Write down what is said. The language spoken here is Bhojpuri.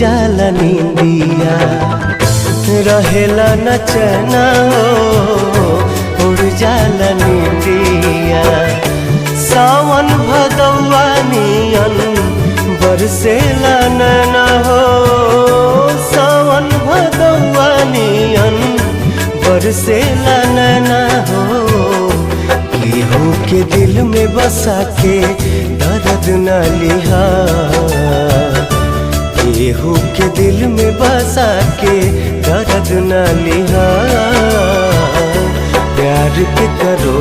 जाला नींदिया रहेला न चैना हो उड़ जाला नींदिया। सावन भदौआ नियन बरसेला नैना हो सावन भदौआ नियन बरसेला नैना हो। केहू के दिल में बसा के दर्द न लिहा केहू के दिल में बसा के दर्द न लिहा। प्यार के करो